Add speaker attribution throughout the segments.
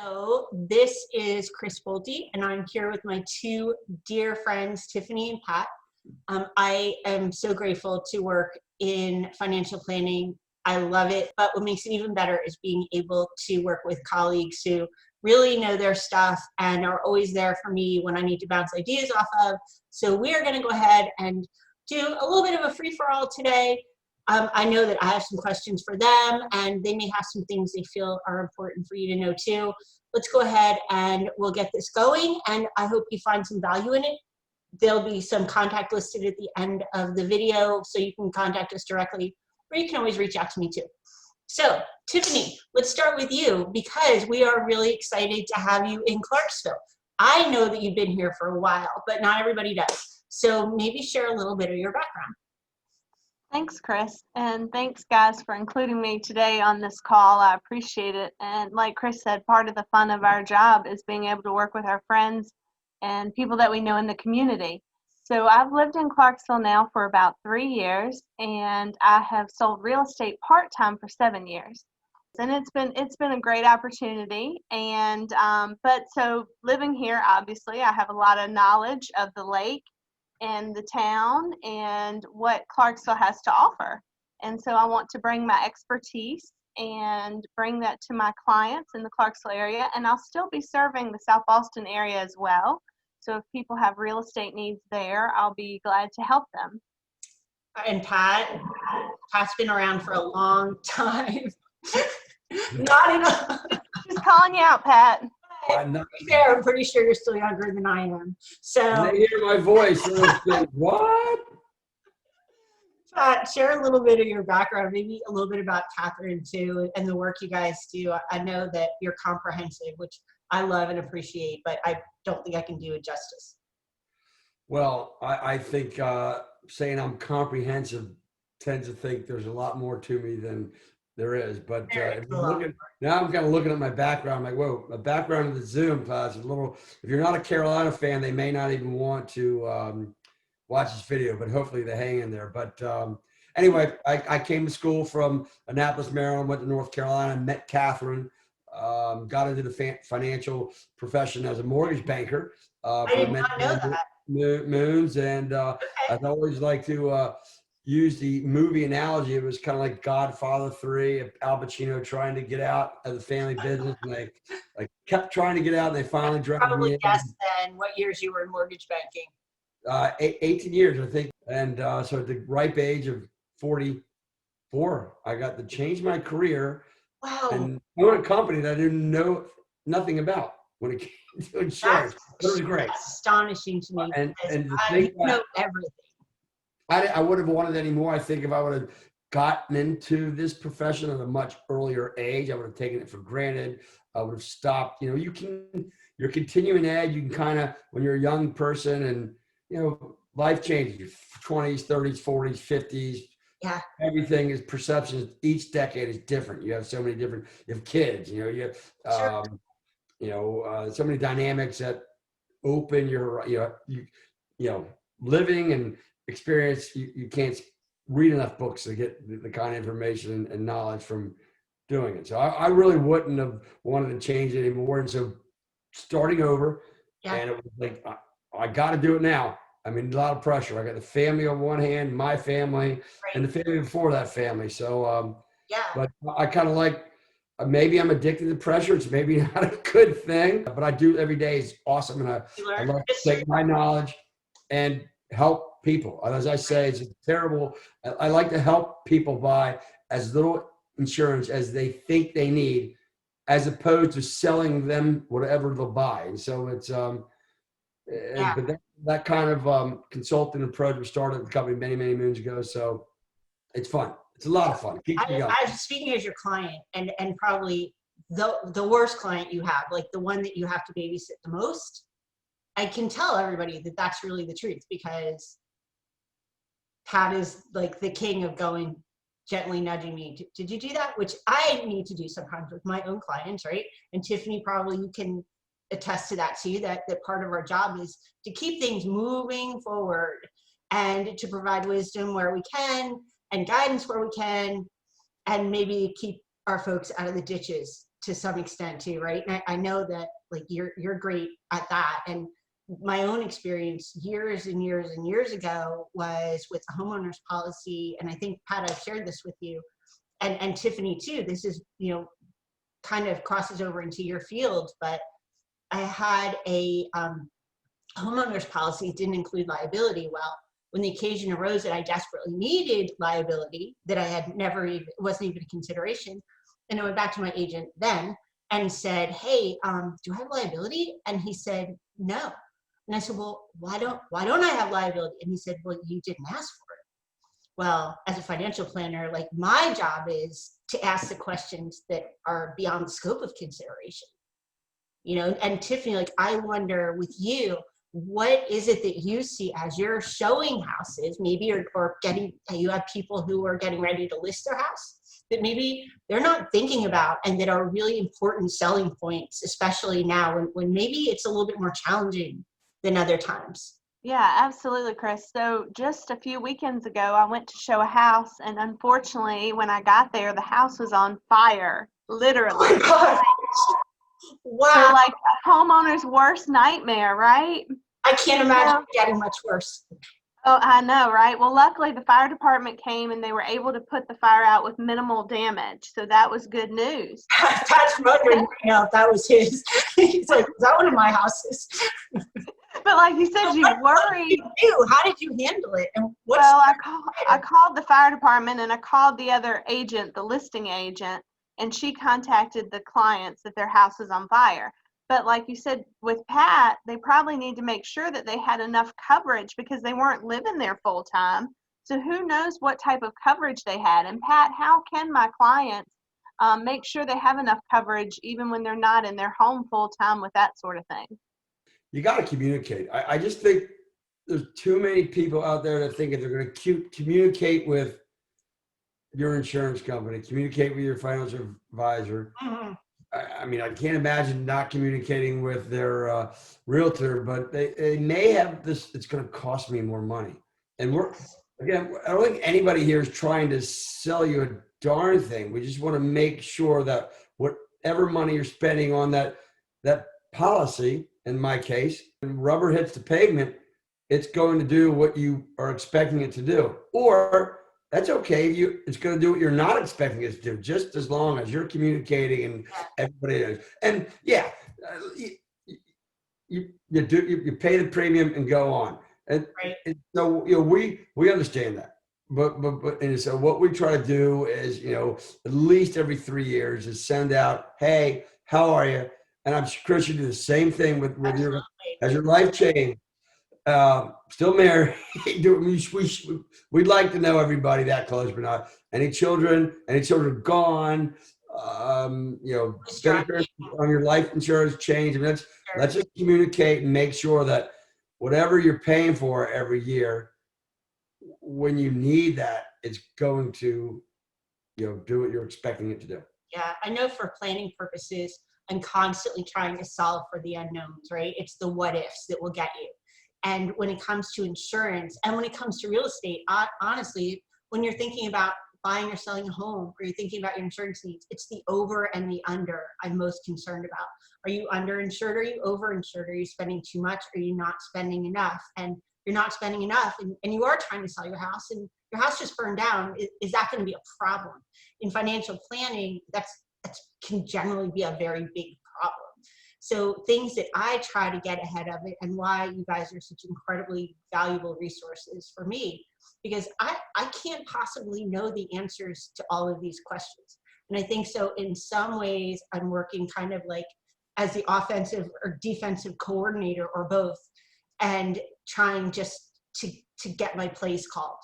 Speaker 1: So this is Chris Bolte, and I'm here with my two dear friends, Tiffany and Pat. I am so grateful to work in financial planning. I love it, but what makes it even better is being able to work with colleagues who really know their stuff and are always there for me when I need to bounce ideas off of. So we are going to go ahead and do a little bit of a free-for-all today. I know that I have some questions for them, and they may have some things they feel are important for you to know too. Let's go ahead and we'll get this going, and I hope you find some value in it. There'll be some contact listed at the end of the video, so you can contact us directly, or you can always reach out to me too. So, Tiffany, let's start with you because we are really excited to have you in Clarksville. I know that you've been here for a while, but not everybody does. So maybe share a little bit of your background.
Speaker 2: Thanks, Chris, and thanks, guys, for including me today on this call. I appreciate it. And like Chris said, part of the fun of our job is being able to work with our friends and people that we know in the community. So I've lived in Clarksville now for about 3 years, and I have sold real estate part-time for 7 years. And it's been a great opportunity. And but so living here, obviously, I have a lot of knowledge of the lake and the town and what Clarksville has to offer. And so I want to bring my expertise and bring that to my clients in the Clarksville area. And I'll still be serving the South Boston area as well. So if people have real estate needs there, I'll be glad to help them.
Speaker 1: And Pat's been around for a long time. Not enough.
Speaker 2: Just calling you out, Pat.
Speaker 1: I'm pretty sure you're still younger than I am. So
Speaker 3: when they hear my voice, they'll think, what?
Speaker 1: Pat, share a little bit of your background, maybe a little bit about Catherine too, and the work you guys do. I know that you're comprehensive, which I love and appreciate, but I don't think I can do it justice.
Speaker 3: Well, I think saying I'm comprehensive tends to think there's a lot more to me than there is, but now I'm kind of looking at my background. I'm like, whoa, my background in the Zoom class is a little, if you're not a Carolina fan, they may not even want to watch this video, but hopefully they hang in there. But anyway, I came to school from Annapolis, Maryland, went to North Carolina, met Catherine, got into the financial profession as a mortgage banker.
Speaker 1: I did not know that.
Speaker 3: Moons, and I'd always like to use the movie analogy. It was kind of like Godfather 3, Al Pacino trying to get out of the family business, and they kept trying to get out, and they finally dragged me in.
Speaker 1: Probably guess then what years you were in mortgage banking.
Speaker 3: 18 years, I think. And so at the ripe age of 44, I got to change my career.
Speaker 1: Wow.
Speaker 3: And own a company that I didn't know nothing about when it came to insurance. It was great.
Speaker 1: That's astonishing to me.
Speaker 3: And to
Speaker 1: I
Speaker 3: think
Speaker 1: know everything.
Speaker 3: I would have wanted any more. I think if I would have gotten into this profession at a much earlier age, I would have taken it for granted. I would have stopped. You know, you're continuing ed. You can kind of, when you're a young person and, you know, life changes, your 20s, 30s, 40s, 50s.
Speaker 1: Yeah.
Speaker 3: Everything is perception. Each decade is different. You have so many different, you have kids, you know, you have, so many dynamics that open your, living and experience. You can't read enough books to get the kind of information and knowledge from doing it. So I really wouldn't have wanted to change it anymore. And so starting over, and it was like, I got to do it now. I mean, a lot of pressure. I got the family on one hand, my family, and the family before that family. So, but I kind of like, maybe I'm addicted to pressure. It's maybe not a good thing, but I do every day. It's awesome. And I love to take my knowledge and help people. As I say, it's terrible. I like to help people buy as little insurance as they think they need, as opposed to selling them whatever they'll buy. And so it's, but that kind of consulting approach was started at the company many, many moons ago. So it's fun. It's a lot of fun.
Speaker 1: I'm speaking as your client and probably the worst client you have, like the one that you have to babysit the most. I can tell everybody that that's really the truth, because Pat is like the king of going, gently nudging me. Did you do that? Which I need to do sometimes with my own clients, right? And Tiffany, probably you can attest to that too, that part of our job is to keep things moving forward and to provide wisdom where we can and guidance where we can, and maybe keep our folks out of the ditches to some extent too, right? And I know that like you're great at that. And my own experience years and years and years ago was with a homeowner's policy. And I think, Pat, I've shared this with you and Tiffany too. This is, kind of crosses over into your field, but I had a homeowner's policy, didn't include liability. Well, when the occasion arose that I desperately needed liability, that I had never even, wasn't even a consideration, and I went back to my agent then and said, hey, do I have liability? And he said, no. And I said, well, why don't I have liability? And he said, well, you didn't ask for it. Well, as a financial planner, like my job is to ask the questions that are beyond the scope of consideration. And Tiffany, like I wonder with you, what is it that you see as you're showing houses, maybe or you have people who are getting ready to list their house that maybe they're not thinking about and that are really important selling points, especially now when maybe it's a little bit more challenging than other times?
Speaker 2: Yeah, absolutely, Chris. So just a few weekends ago, I went to show a house, and unfortunately, when I got there, the house was on fire, literally.
Speaker 1: Oh my God.
Speaker 2: So
Speaker 1: Wow.
Speaker 2: like a homeowner's worst nightmare, right?
Speaker 1: I can't imagine it getting much worse.
Speaker 2: Oh, I know, right? Well, luckily the fire department came and they were able to put the fire out with minimal damage. So that was good news.
Speaker 1: Pat's wondering right now if that was his. He's like, is that one of my houses?
Speaker 2: But like you said, you worried.
Speaker 1: How did you handle it? And
Speaker 2: Well, I called the fire department and I called the other agent, the listing agent, and she contacted the clients that their house is on fire. But like you said, with Pat, they probably need to make sure that they had enough coverage because they weren't living there full time. So who knows what type of coverage they had. And Pat, how can my clients make sure they have enough coverage even when they're not in their home full time with that sort of thing?
Speaker 3: You got to communicate. I just think there's too many people out there that think they're going to communicate with your insurance company, communicate with your financial advisor.
Speaker 1: Mm-hmm.
Speaker 3: I mean, I can't imagine not communicating with their realtor, but they may have this, it's going to cost me more money. And I don't think anybody here is trying to sell you a darn thing. We just want to make sure that whatever money you're spending on that policy, in my case, when rubber hits the pavement, it's going to do what you are expecting it to do. Or that's okay. It's going to do what you're not expecting it to do, just as long as you're communicating and everybody is. And yeah, you pay the premium and go on. And,
Speaker 1: right.
Speaker 3: And so we understand that. But and so what we try to do is at least every 3 years is send out, hey, how are you? And I'm sure Chris, you do the same thing with your as your life changed. Still married. We'd like to know everybody that close, but not any children gone. Benefits on your life insurance change. I mean, let's just communicate and make sure that whatever you're paying for every year, when you need that, it's going to, do what you're expecting it to do.
Speaker 1: Yeah, I know for planning purposes, I'm constantly trying to solve for the unknowns, right? It's the what ifs that will get you. And when it comes to insurance and when it comes to real estate, honestly, when you're thinking about buying or selling a home or you're thinking about your insurance needs, it's the over and the under I'm most concerned about. Are you underinsured? Are you overinsured? Are you spending too much? Are you not spending enough? And you're not spending enough and you are trying to sell your house and your house just burned down. Is that going to be a problem? In financial planning, that can generally be a very big problem. So things that I try to get ahead of it and why you guys are such incredibly valuable resources for me, because I can't possibly know the answers to all of these questions. And I think so in some ways I'm working kind of like as the offensive or defensive coordinator or both and trying just to get my plays called,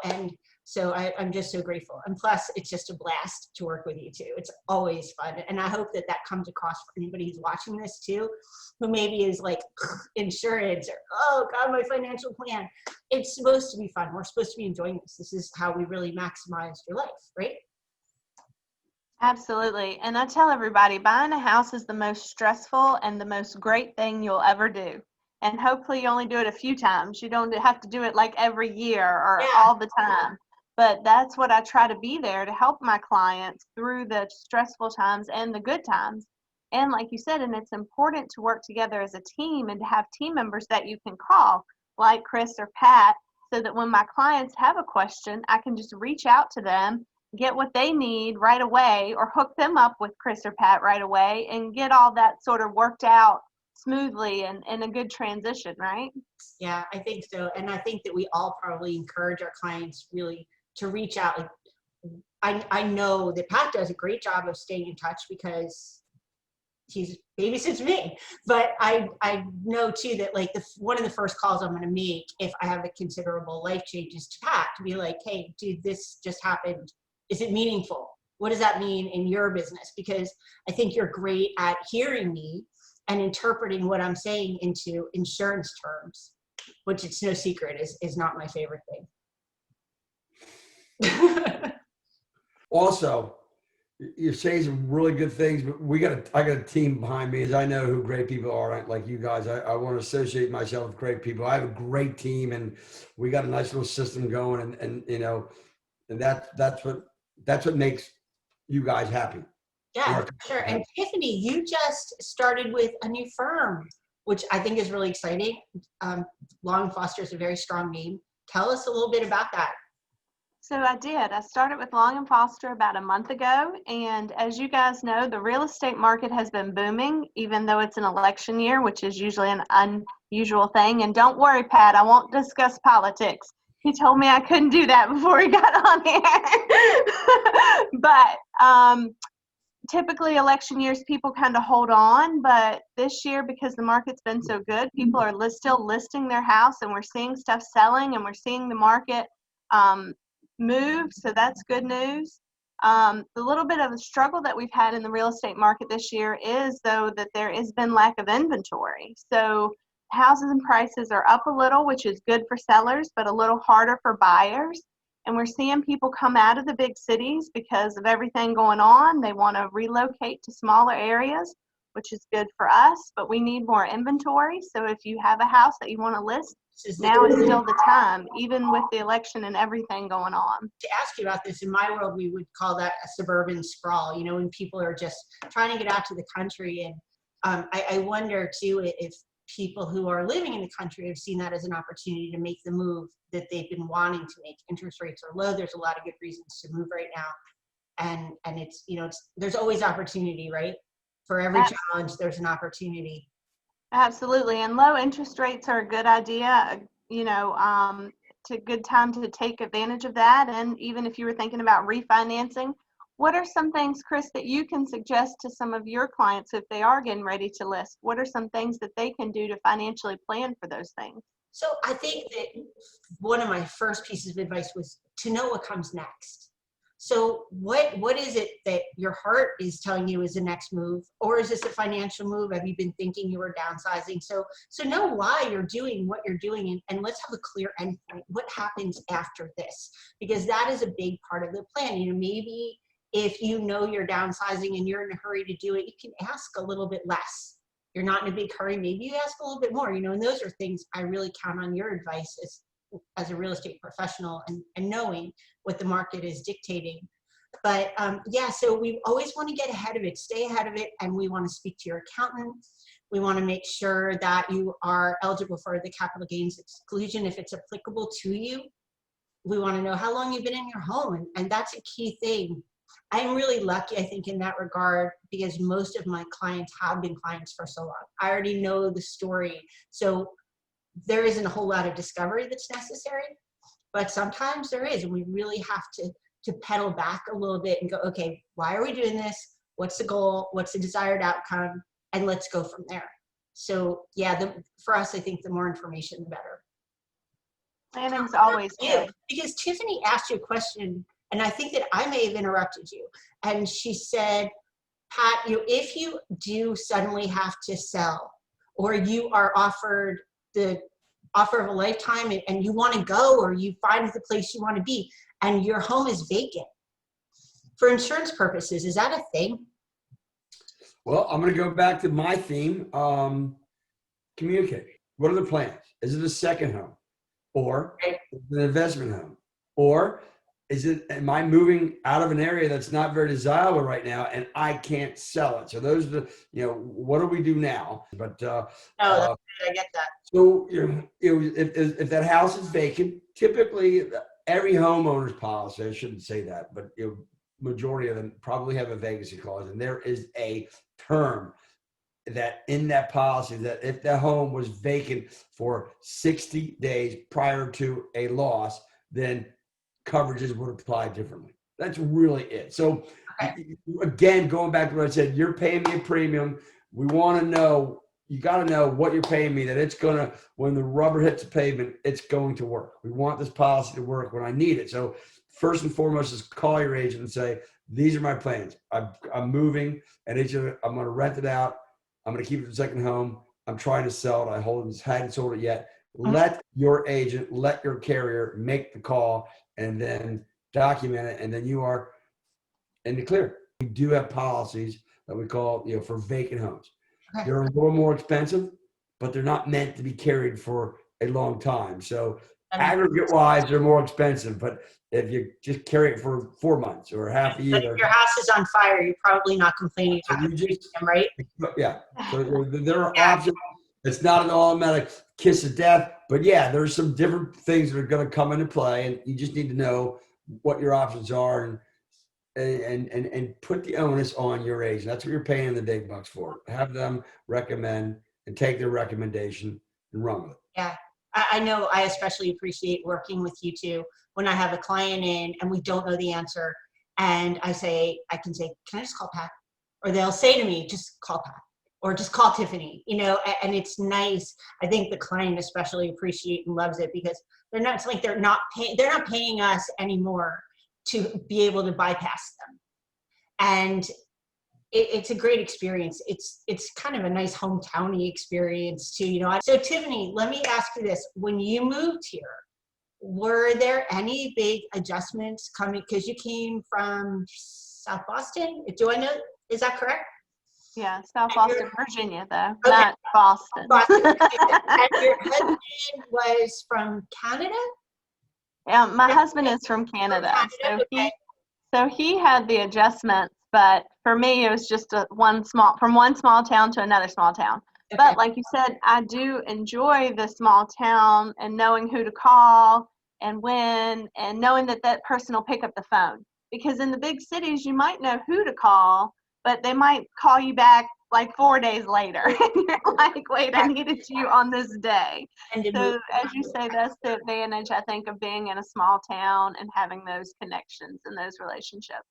Speaker 1: and so I'm just so grateful. And plus, it's just a blast to work with you too. It's always fun. And I hope that comes across for anybody who's watching this too, who maybe is like insurance or, oh God, my financial plan. It's supposed to be fun. We're supposed to be enjoying this. This is how we really maximize your life, right?
Speaker 2: Absolutely. And I tell everybody, buying a house is the most stressful and the most great thing you'll ever do. And hopefully you only do it a few times. You don't have to do it like every year or all the time. but that's what I try to be there to help my clients through the stressful times and the good times. And like you said, and it's important to work together as a team and to have team members that you can call, like Chris or Pat, so that when my clients have a question, I can just reach out to them, get what they need right away, or hook them up with Chris or Pat right away and get all that sort of worked out smoothly and in a good transition, right?
Speaker 1: Yeah, I think so. And I think that we all probably encourage our clients really to reach out. Like, I know that Pat does a great job of staying in touch because he's babysits me, but I know too that like one of the first calls I'm going to make if I have a considerable life change is to Pat, to be like, hey, dude, this just happened. Is it meaningful? What does that mean in your business? Because I think you're great at hearing me and interpreting what I'm saying into insurance terms, which it's no secret is not my favorite thing.
Speaker 3: Also, you're saying some really good things, but I got a team behind me, as I know who great people are, like you guys. I want to associate myself with great people. I have a great team, and we got a nice little system going, and you know, and that's what makes you guys happy.
Speaker 1: Yeah, sure. And Tiffany, you just started with a new firm, which I think is really exciting. Long Foster is a very strong name. Tell us a little bit about that.
Speaker 2: So I did. I started with Long & Foster about a month ago, and as you guys know, the real estate market has been booming, even though it's an election year, which is usually an unusual thing. And don't worry, Pat, I won't discuss politics. He told me I couldn't do that before he got on here. But typically election years, people kind of hold on, but this year, because the market's been so good, people are still listing their house, and we're seeing stuff selling, and we're seeing the market move, so that's good news. The little bit of a struggle that we've had in the real estate market this year is, though, that there has been lack of inventory. So houses and prices are up a little, which is good for sellers, but a little harder for buyers. And we're seeing people come out of the big cities because of everything going on. They want to relocate to smaller areas, which is good for us, but we need more inventory. So if you have a house that you want to list, now is still the time, even with the election and everything going on.
Speaker 1: To ask you about this, in my world, we would call that a suburban sprawl, you know, when people are just trying to get out to the country. And I wonder, too, if people who are living in the country have seen that as an opportunity to make the move that they've been wanting to make. Interest rates are low. There's a lot of good reasons to move right now. And it's, you know, there's always opportunity, right? For every challenge, there's an opportunity.
Speaker 2: Absolutely. And low interest rates are a good idea, you know, it's a good time to take advantage of that. And even if you were thinking about refinancing, what are some things, Chris, that you can suggest to some of your clients if they are getting ready to list? What are some things that they can do to financially plan for those things?
Speaker 1: So I think that one of my first pieces of advice was to know what comes next. So what is it that your heart is telling you is the next move? Or is this a financial move? Have you been thinking you were downsizing? So know why you're doing what you're doing, and let's have a clear endpoint. What happens after this? Because that is a big part of the plan. You know, maybe if you know you're downsizing and you're in a hurry to do it, you can ask a little bit less. You're not in a big hurry, maybe you ask a little bit more, you know, and those are things I really count on your advice as a real estate professional and knowing what the market is dictating. But yeah, so we always want to get ahead of it, stay ahead of it, and we want to speak to your accountant. We want to make sure that you are eligible for the capital gains exclusion if it's applicable to you. We want to know how long you've been in your home, and that's a key thing. I'm really lucky, I think, in that regard, because most of my clients have been clients for so long. I already know the story. So there isn't a whole lot of discovery that's necessary, but sometimes there is, and we really have to pedal back a little bit and go, okay, why are we doing this? What's the goal? What's the desired outcome? And let's go from there. So yeah, for us, I think the more information, the better.
Speaker 2: Planning's always good.
Speaker 1: Because Tiffany asked you a question, and I think that I may have interrupted you. And she said, Pat, if you do suddenly have to sell, or you are offered the offer of a lifetime and you want to go, or you find the place you want to be and your home is vacant, for insurance purposes, is that a thing?
Speaker 3: Well, I'm going to go back to my theme, communicate. What are the plans? Is it a second home, or is it an investment home, or am I moving out of an area that's not very desirable right now and I can't sell it? So those are the, what do we do now? But,
Speaker 1: No, that's good. I get that.
Speaker 3: so, if that house is vacant, typically every homeowner's policy, I shouldn't say that, but majority of them probably have a vacancy clause, and there is a term that in that policy that if the home was vacant for 60 days prior to a loss, then coverages would apply differently. That's really it. So again, going back to what I said, you're paying me a premium. We want to know, you got to know what you're paying me, that it's going to, when the rubber hits the pavement, it's going to work. We want this policy to work when I need it. So first and foremost is call your agent and say, these are my plans. I'm moving, and I'm going to rent it out. I'm going to keep it as a second home. I'm trying to sell it. I hadn't sold it yet. Let your agent, let your carrier make the call and then document it. And then you are in the clear. We do have policies that we call, for vacant homes. They're a little more expensive, but they're not meant to be carried for a long time. So aggregate wise, they're more expensive, but if you just carry it for 4 months or half a year.
Speaker 1: But if your house is on fire, you're probably not complaining about them, right?
Speaker 3: Yeah. So there are options. It's not an automatic kiss of death, but yeah, there's some different things that are going to come into play, and you just need to know what your options are and put the onus on your agent. That's what you're paying the big bucks for. Have them recommend and take their recommendation and run with it.
Speaker 1: Yeah. I know I especially appreciate working with you two when I have a client in and we don't know the answer. And I can say, can I just call Pat? Or they'll say to me, just call Pat or just call Tiffany, and it's nice. I think the client especially appreciates and loves it because they're not paying us anymore to be able to bypass them. And it's a great experience. It's kind of a nice hometowny experience too, So Tiffany, let me ask you this. When you moved here, were there any big adjustments coming? Because you came from South Boston. Do I know? Is that correct?
Speaker 2: Yeah, South Boston, Virginia, though, not Boston.
Speaker 1: And your husband was from Canada?
Speaker 2: Yeah, my husband is from Canada. So he had the adjustments, but for me, it was just from one small town to another small town. Okay. But like you said, I do enjoy the small town and knowing who to call and when, and knowing that person will pick up the phone. Because in the big cities, you might know who to call, but they might call you back like 4 days later. And you're like, wait, I needed you on this day. So as you say, that's the advantage, I think, of being in a small town and having those connections and those relationships.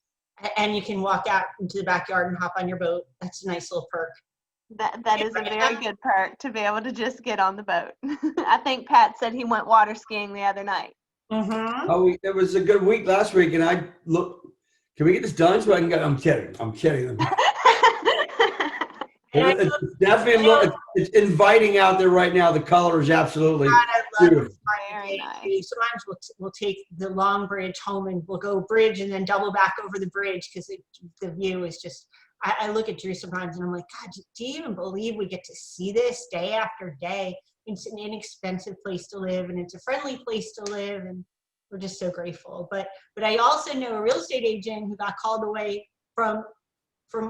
Speaker 1: And you can walk out into the backyard and hop on your boat. That's a nice little perk.
Speaker 2: That is a very good perk to be able to just get on the boat. I think Pat said he went water skiing the other night.
Speaker 1: Mm-hmm.
Speaker 3: Oh, it was a good week last week, and I look. Can we get this done so I can go? I'm kidding. It's definitely it's inviting out there right now. The color is absolutely beautiful.
Speaker 2: Very nice.
Speaker 1: Sometimes we'll take the long bridge home and we'll go bridge and then double back over the bridge because the view is just. I look at Drew sometimes and I'm like, God, do you even believe we get to see this day after day? It's an inexpensive place to live and it's a friendly place to live, and we're just so grateful. But I also know a real estate agent who got called away from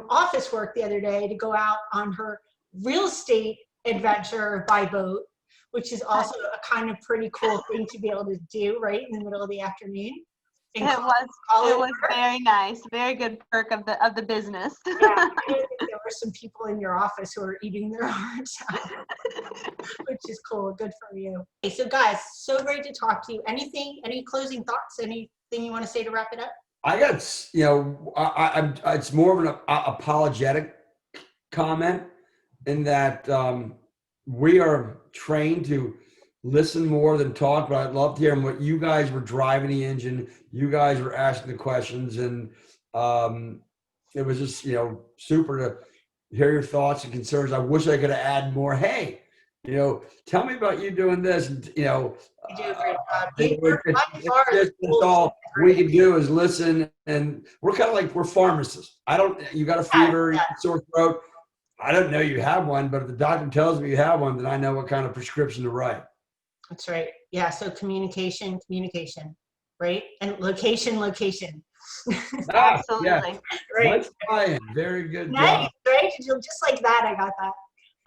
Speaker 1: office work the other day to go out on her real estate adventure by boat, which is also a kind of pretty cool thing to be able to do right in the middle of the afternoon.
Speaker 2: It was very nice, very good perk of the business.
Speaker 1: Yeah, I think there were some people in your office who are eating their hearts out, which is cool. Good for you. Okay, so guys, so great to talk to you. Any closing thoughts? Anything you want to say to wrap it up?
Speaker 3: I got, it's more of an apologetic comment in that we are trained to listen more than talk, but I'd love to hear what you guys were driving the engine. You guys were asking the questions, and it was just, super to hear your thoughts and concerns. I wish I could have added more. Hey, tell me about you doing this. And,
Speaker 1: you do a great job.
Speaker 3: It's all we can do is listen, and we're kind of like, we're pharmacists. You got a fever, you got a sore throat. I don't know you have one, but if the doctor tells me you have one, then I know what kind of prescription to write.
Speaker 1: That's right. Yeah. So communication. right? And location, location.
Speaker 3: Ah, yeah.
Speaker 2: Absolutely.
Speaker 1: Right.
Speaker 3: Let's try it. Very good
Speaker 1: Nice,
Speaker 3: job.
Speaker 1: right? Just like that, I got that.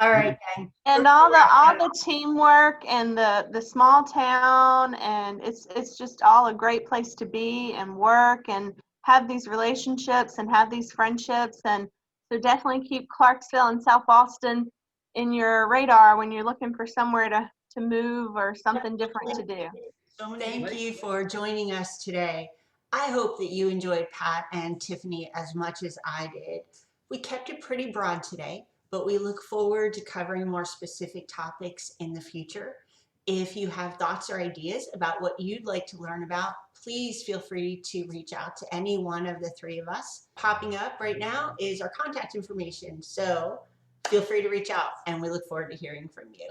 Speaker 1: All right, gang.
Speaker 2: And all the teamwork and the small town, and it's just all a great place to be and work and have these relationships and have these friendships. And so definitely keep Clarksville and South Boston in your radar when you're looking for somewhere to move or something different to do.
Speaker 1: Thank you for joining us today. I hope that you enjoyed Pat and Tiffany as much as I did. We kept it pretty broad today, but we look forward to covering more specific topics in the future. If you have thoughts or ideas about what you'd like to learn about, please feel free to reach out to any one of the three of us. Popping up right now is our contact information, so feel free to reach out, and we look forward to hearing from you.